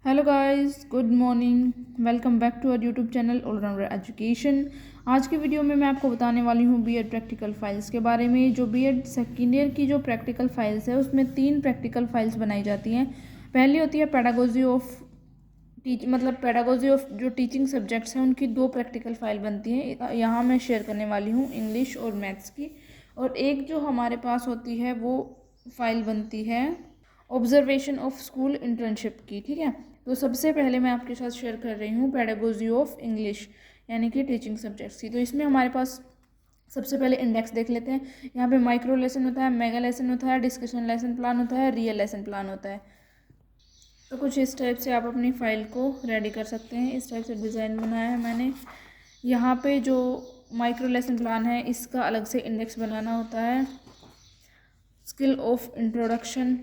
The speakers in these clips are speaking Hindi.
Hello guys, good morning. Welcome back to our YouTube channel allrounder education. आज की वीडियो में मैं आपको बताने वाली हूँ बीएड प्रैक्टिकल फाइल्स के बारे में। जो बीएड सेकेंड ईयर की जो प्रैक्टिकल फाइल्स है उसमें 3 प्रैक्टिकल फाइल्स बनाई जाती हैं। पहली होती है पेडागोजी ऑफ पेडागोजी ऑफ जो टीचिंग सब्जेक्ट्स हैं उनकी 2 प्रैक्टिकल फाइल बनती हैं। यहाँ मैं शेयर करने वाली हूँ इंग्लिश और मैथ्स की। और एक जो हमारे पास होती है वो फाइल बनती है ऑब्जर्वेशन ऑफ स्कूल इंटर्नशिप की। ठीक है, तो सबसे पहले मैं आपके साथ शेयर कर रही हूँ पेडागोजी ऑफ इंग्लिश यानी कि टीचिंग सब्जेक्ट्स की। तो इसमें हमारे पास सबसे पहले इंडेक्स देख लेते हैं। यहाँ पे माइक्रो लेसन होता है, मेगा लेसन होता है, डिस्कशन लेसन प्लान होता है, रियल लेसन प्लान होता है। तो कुछ इस टाइप से आप अपनी फ़ाइल को रेडी कर सकते हैं। इस टाइप से डिज़ाइन बनाया है मैंने। यहाँ पे जो माइक्रो लेसन प्लान है इसका अलग से इंडेक्स बनाना होता है। Skill of introduction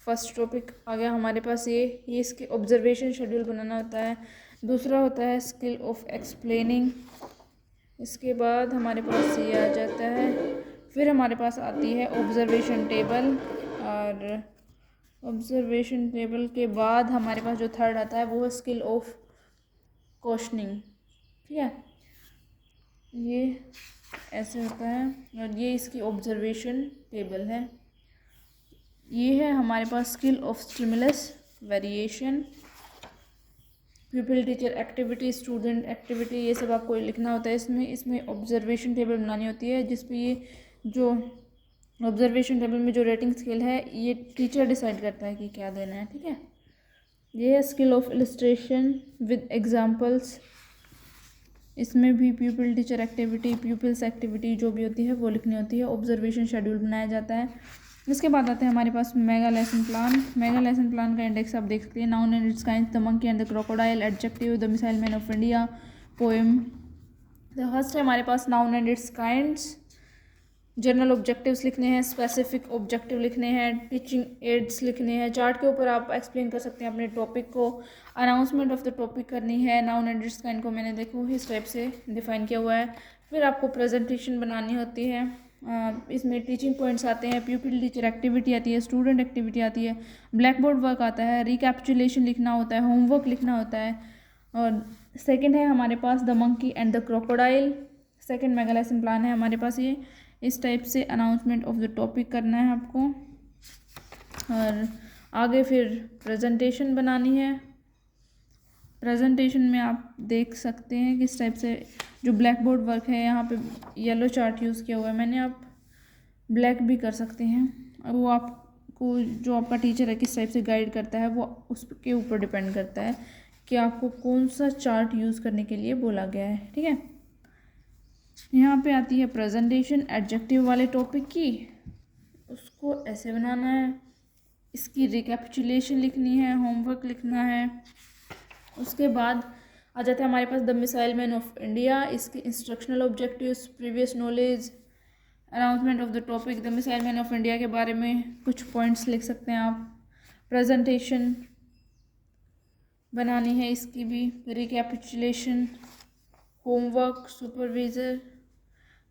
first topic आ गया हमारे पास। ये इसके ऑब्जर्वेशन शेड्यूल बनाना होता है। दूसरा होता है स्किल ऑफ एक्सप्लेनिंग। इसके बाद हमारे पास ये आ जाता है। फिर हमारे पास आती है ऑब्जर्वेशन टेबल, और ऑब्जर्वेशन टेबल के बाद हमारे पास जो थर्ड आता है वो है स्किल ऑफ क्वेश्चनिंग। ठीक है, ये ऐसे होता है और ये इसकी ऑब्जर्वेशन टेबल है। ये है हमारे पास skill of stimulus variation, pupil teacher activity, student activity, ये सब आपको लिखना होता है। इसमें ऑब्जर्वेशन टेबल बनानी होती है जिसपे ये जो ऑब्जर्वेशन टेबल में जो रेटिंग स्केल है ये टीचर डिसाइड करता है कि क्या देना है। ठीक है, ये है skill of illustration with examples. इसमें भी प्यूपिल टीचर एक्टिविटी, प्यूपिल्स एक्टिविटी जो भी होती है वो लिखनी होती है। ऑब्जर्वेशन शेड्यूल बनाया जाता है। इसके बाद आते हैं हमारे पास mega lesson plan. Mega lesson plan का इंडेक्स आप देख सकते हैं। Noun and its kinds, the monkey and the crocodile, adjective, the missile man of India, poem. The first है हमारे पास noun and its kinds. General objectives लिखने हैं, स्पेसिफिक ऑब्जेक्टिव लिखने हैं, टीचिंग एड्स लिखने हैं। चार्ट के ऊपर आप एक्सप्लेन कर सकते हैं अपने टॉपिक को। अनाउंसमेंट ऑफ द टॉपिक करनी है। नाउन एंड इट्स काइंड को मैंने देखो इस टाइप से डिफाइन किया हुआ है। फिर आपको प्रेजेंटेशन बनानी होती है। इसमें टीचिंग पॉइंट्स आते हैं, प्यूपिल टीचर एक्टिविटी आती है, स्टूडेंट एक्टिविटी आती है, ब्लैक बोर्ड वर्क आता है, रिकैप्चुलेशन लिखना होता है, होमवर्क लिखना होता है। और सेकंड है हमारे पास the monkey and the crocodile. Second mega lesson plan है हमारे पास। ये इस टाइप से अनाउंसमेंट ऑफ द टॉपिक करना है आपको। और आगे फिर प्रेजेंटेशन बनानी है। प्रेजेंटेशन में आप देख सकते हैं किस टाइप से जो ब्लैक बोर्ड वर्क है, यहाँ पे येलो चार्ट यूज़ किया हुआ है मैंने। आप ब्लैक भी कर सकते हैं, और वो आपको जो आपका टीचर है किस टाइप से गाइड करता है वो उसके ऊपर डिपेंड करता है कि आपको कौन सा चार्ट यूज़ करने के लिए बोला गया है। ठीक है, यहाँ पे आती है प्रेजेंटेशन एडजेक्टिव वाले टॉपिक की। उसको ऐसे बनाना है। इसकी रिकैपिचुलेशन लिखनी है, होमवर्क लिखना है। उसके बाद आ जाता है हमारे पास the missile man of India. इसके instructional objectives, previous knowledge, announcement of the topic. The missile man of India के बारे में कुछ पॉइंट्स लिख सकते हैं आप। प्रेजेंटेशन बनानी है, इसकी भी रिकैपिचुलेशन, होमवर्क,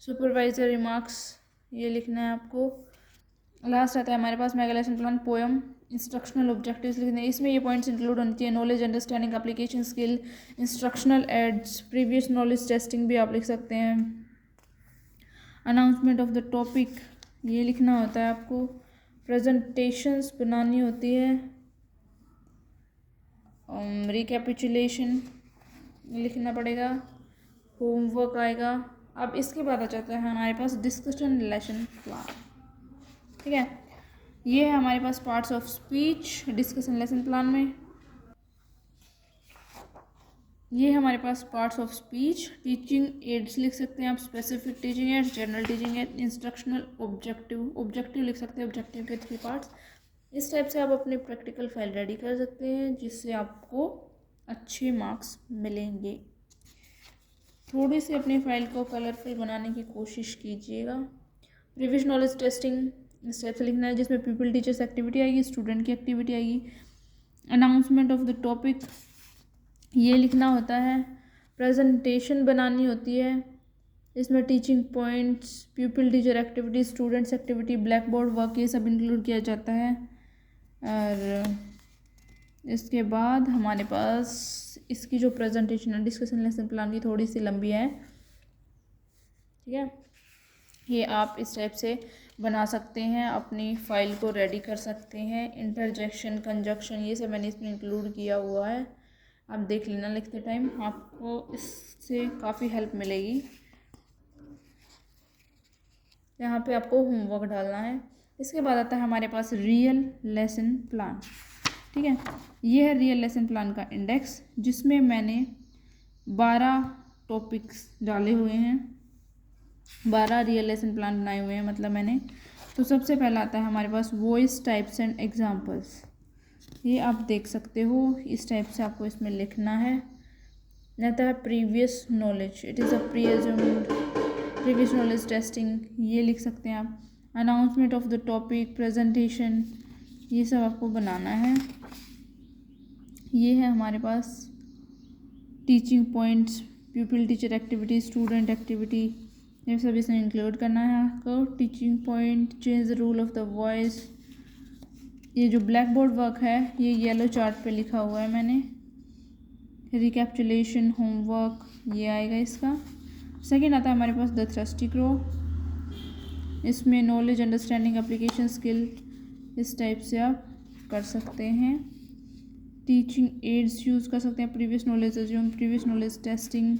सुपरवाइज़र रिमार्क्स, ये लिखना है आपको। लास्ट आता है हमारे पास mega lesson plan, poem, instructional objectives लिखने हैं। इसमें ये पॉइंट्स इंक्लूड होनी चाहिए। Knowledge, understanding, application skill, instructional aids, previous knowledge testing भी आप लिख सकते हैं। अनाउंसमेंट ऑफ द टॉपिक ये लिखना होता है आपको। प्रेजेंटेशंस बनानी होती है। रिकैपिचुलेशन लिखना पड़ेगा, होमवर्क आएगा। अब इसके बाद आ जाता है हमारे पास डिस्कशन लेसन प्लान। ठीक है, ये है हमारे पास parts of speech discussion lesson plan में। ये है हमारे पास parts of speech. Teaching aids लिख सकते हैं आप, specific teaching aids, general teaching aid, instructional objective लिख सकते हैं। ऑब्जेक्टिव के 3 पार्ट्स। इस टाइप से आप अपनी प्रैक्टिकल फाइल रेडी कर सकते हैं जिससे आपको अच्छे मार्क्स मिलेंगे। थोड़ी सी अपनी फाइल को कलरफुल बनाने की कोशिश कीजिएगा। प्रीवियस नॉलेज टेस्टिंग इस टाइप से लिखना है जिसमें पीपल टीचर्स एक्टिविटी आएगी, स्टूडेंट की एक्टिविटी आएगी। अनाउंसमेंट ऑफ द टॉपिक ये लिखना होता है। प्रेजेंटेशन बनानी होती है, इसमें teaching points, people teacher activity, students activity, black board work, ये सब इंक्लूड किया जाता है। और इसके बाद हमारे पास इसकी जो प्रेजेंटेशन है, डिस्कशन लेसन प्लान की थोड़ी सी लंबी है, ठीक है। ये आप इस टाइप से बना सकते हैं, अपनी फाइल को रेडी कर सकते हैं। इंटरजेक्शन, कंजक्शन, ये सब मैंने इसमें इंक्लूड किया हुआ है, आप देख लेना लिखते टाइम, आपको इससे काफ़ी हेल्प मिलेगी। यहाँ पे आपको होमवर्क डालना है। इसके बाद आता है हमारे पास रियल लेसन प्लान, ठीक है। ये है रियल लेसन प्लान का इंडेक्स, जिसमें मैंने 12 टॉपिक्स डाले हुए हैं, 12 रियल लेसन प्लान बनाए हुए हैं मतलब मैंने। तो सबसे पहला आता है हमारे पास वॉइस टाइप्स एंड एग्जांपल्स। ये आप देख सकते हो, इस टाइप से आपको इसमें लिखना है। रहता है previous knowledge, it is a previous knowledge testing, ये लिख सकते हैं आप। Announcement of the topic, presentation, ये सब आपको बनाना है। ये है हमारे पास teaching points, pupil teacher activity, student activity, ये सब इसमें इंक्लूड करना है आपको। Teaching point, change the rule of the voice. ये जो ब्लैक बोर्ड वर्क है ये येलो चार्ट पे लिखा हुआ है मैंने। रिकैप्चुलेशन, होमवर्क, ये आएगा इसका। सेकेंड आता है हमारे पास द थ्रस्टी क्रो, इसमें नॉलेज, अंडरस्टैंडिंग, एप्लीकेशन स्किल, इस टाइप से आप कर सकते हैं। टीचिंग एड्स यूज़ कर सकते हैं, previous knowledge assume, previous knowledge testing,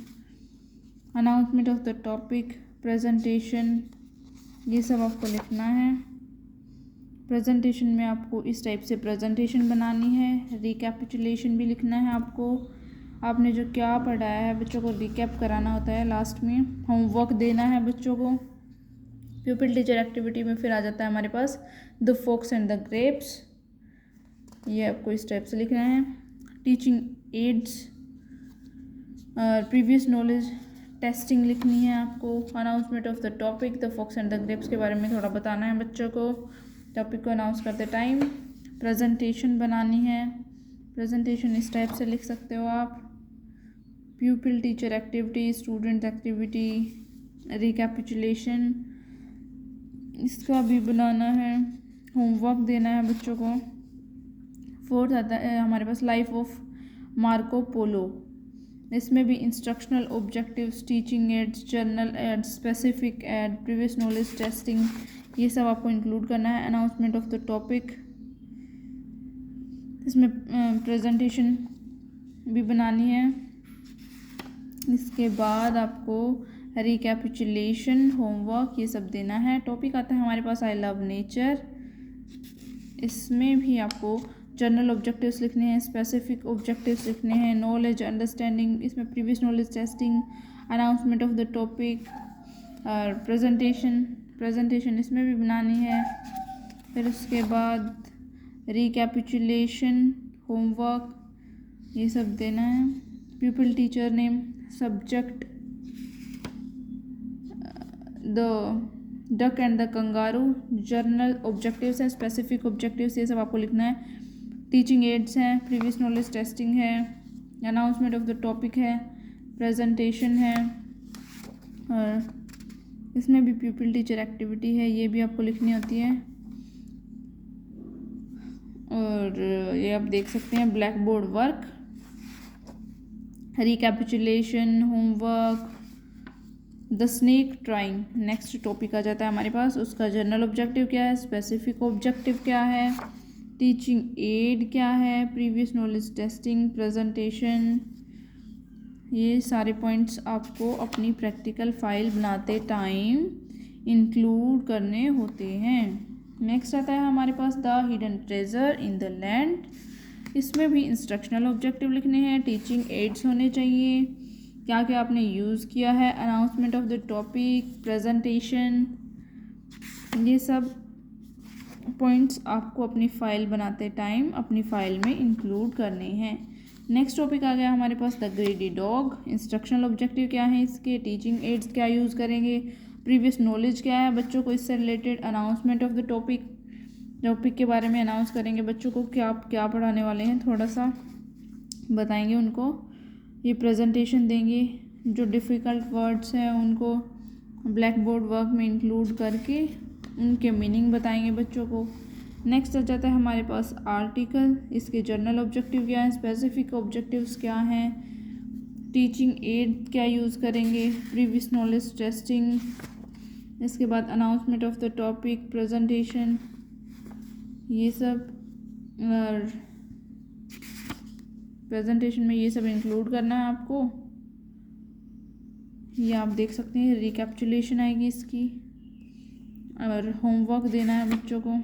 announcement of the topic, presentation, ये सब आपको लिखना है। प्रेजेंटेशन में आपको इस टाइप से प्रेजेंटेशन बनानी है। रिकैपिचुलेशन भी लिखना है आपको, आपने जो क्या पढ़ाया है बच्चों को रिकैप कराना होता है लास्ट में। होमवर्क देना है बच्चों को। प्यूपिल टीचर एक्टिविटी में फिर आ जाता है हमारे पास the fox and the grapes, ये आपको इस टाइप से लिखना है। Teaching aids, previous knowledge testing लिखनी है आपको। Announcement of the topic, the fox and the grapes के बारे में थोड़ा बताना है बच्चों को टॉपिक को अनाउंस करते टाइम। प्रेजेंटेशन बनानी है, प्रेजेंटेशन इस टाइप से लिख सकते हो आप। प्यूपिल teacher activity, student activity, recapitulation, इसका भी बनाना है। होमवर्क देना है बच्चों को। फोर्थ आता है हमारे पास लाइफ ऑफ मार्को पोलो, इसमें भी instructional objectives, teaching aids, general aids, specific aid, previous knowledge testing, ये सब आपको इंक्लूड करना है। अनाउंसमेंट ऑफ द टॉपिक, इसमें प्रेजेंटेशन भी बनानी है। इसके बाद आपको रिकैपिचुलेशन, होमवर्क, ये सब देना है। टॉपिक आता है हमारे पास आई लव नेचर, इसमें भी आपको जनरल ऑब्जेक्टिव्स लिखने हैं, स्पेसिफिक ऑब्जेक्टिव्स लिखने हैं। नॉलेज, अंडरस्टैंडिंग, इसमें previous knowledge testing, announcement of the topic और प्रेजेंटेशन इसमें भी बनानी है। फिर उसके बाद रिकैपिचुलेशन, होमवर्क, ये सब देना है। प्यूपिल teacher name, subject, the duck and the kangaroo, journal objectives हैं, स्पेसिफिक ऑब्जेक्टिव्स, ये सब आपको लिखना है। टीचिंग एड्स हैं, प्रीवियस नॉलेज टेस्टिंग है, अनाउंसमेंट ऑफ द टॉपिक है, प्रेजेंटेशन है, और इसमें भी प्यूपिल टीचर एक्टिविटी है, ये भी आपको लिखनी होती है। और ये आप देख सकते हैं blackboard work, recapitulation, homework, the snake trying, next topic आ जाता है हमारे पास। उसका जर्नल ऑब्जेक्टिव क्या है, स्पेसिफिक ऑब्जेक्टिव क्या है, टीचिंग एड क्या है, प्रीवियस नॉलेज टेस्टिंग, प्रेजेंटेशन, ये सारे पॉइंट्स आपको अपनी प्रैक्टिकल फाइल बनाते टाइम इंक्लूड करने होते हैं। नेक्स्ट आता है हमारे पास the hidden treasure in the land, इसमें भी इंस्ट्रक्शनल ऑब्जेक्टिव लिखने हैं, टीचिंग एड्स होने चाहिए, क्या क्या आपने यूज़ किया है, announcement of the topic, presentation, ये सब पॉइंट्स आपको अपनी फ़ाइल बनाते टाइम अपनी फ़ाइल में इंक्लूड करने हैं। नेक्स्ट टॉपिक आ गया हमारे पास the greedy dog, instructional objective क्या है इसके, टीचिंग एड्स क्या यूज़ करेंगे, प्रीवियस नॉलेज क्या है बच्चों को इससे related, announcement of the topic के बारे में अनाउंस करेंगे बच्चों को क्या क्या पढ़ाने वाले हैं, थोड़ा सा बताएंगे उनको। ये प्रेजेंटेशन देंगे, जो डिफ़िकल्ट वर्ड्स हैं उनको ब्लैक बोर्ड वर्क में इंक्लूड करके उनके मीनिंग बताएंगे बच्चों को। नेक्स्ट आ जाता है हमारे पास आर्टिकल, इसके जर्नल ऑब्जेक्टिव क्या हैं, स्पेसिफिक ऑब्जेक्टिव्स क्या हैं, टीचिंग एड क्या यूज़ करेंगे, प्रीवियस नॉलेज टेस्टिंग, इसके बाद announcement of the topic, presentation, ये सब, और प्रेजेंटेशन में ये सब इंक्लूड करना है आपको। ये आप देख सकते हैं रिकैप्चुलेशन आएगी इसकी, और होमवर्क देना है बच्चों को।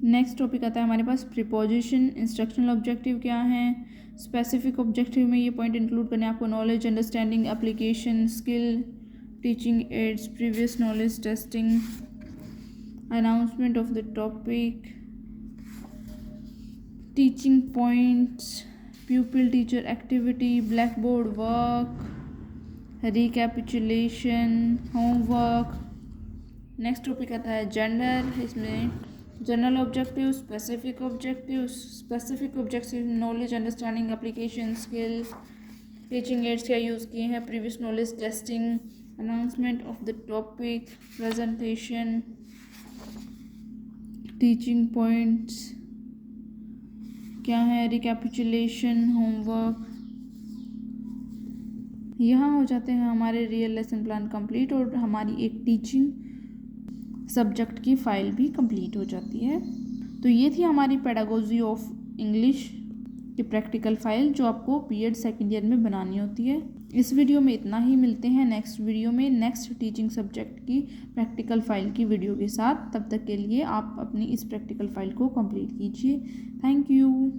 नेक्स्ट टॉपिक आता है हमारे पास प्रीपोजिशन, इंस्ट्रक्शनल ऑब्जेक्टिव क्या हैं, स्पेसिफिक ऑब्जेक्टिव में ये पॉइंट इंक्लूड करने हैं आपको, knowledge, understanding, application, skill, teaching aids, previous knowledge testing, announcement of the topic, teaching points, pupil teacher activity, black board work, recapitulation, homework. Next topic आता है जेंडर, इसमें general objective, specific objective, knowledge, understanding, application, skill, teaching aids क्या यूज़ किए हैं, previous knowledge testing, announcement of the topic, presentation, teaching points क्या है, रिकैपिचुलेशन, होमवर्क। यहाँ हो जाते हैं हमारे रियल लेसन प्लान कंप्लीट, और हमारी एक टीचिंग सब्जेक्ट की फ़ाइल भी कंप्लीट हो जाती है। तो ये थी हमारी पेडागोजी ऑफ इंग्लिश की प्रैक्टिकल फ़ाइल जो आपको बीएड सेकेंड ईयर में बनानी होती है। इस वीडियो में इतना ही, मिलते हैं नेक्स्ट वीडियो में नेक्स्ट टीचिंग सब्जेक्ट की प्रैक्टिकल फ़ाइल की वीडियो के साथ। तब तक के लिए आप अपनी इस प्रैक्टिकल फ़ाइल को कंप्लीट कीजिए। Thank you.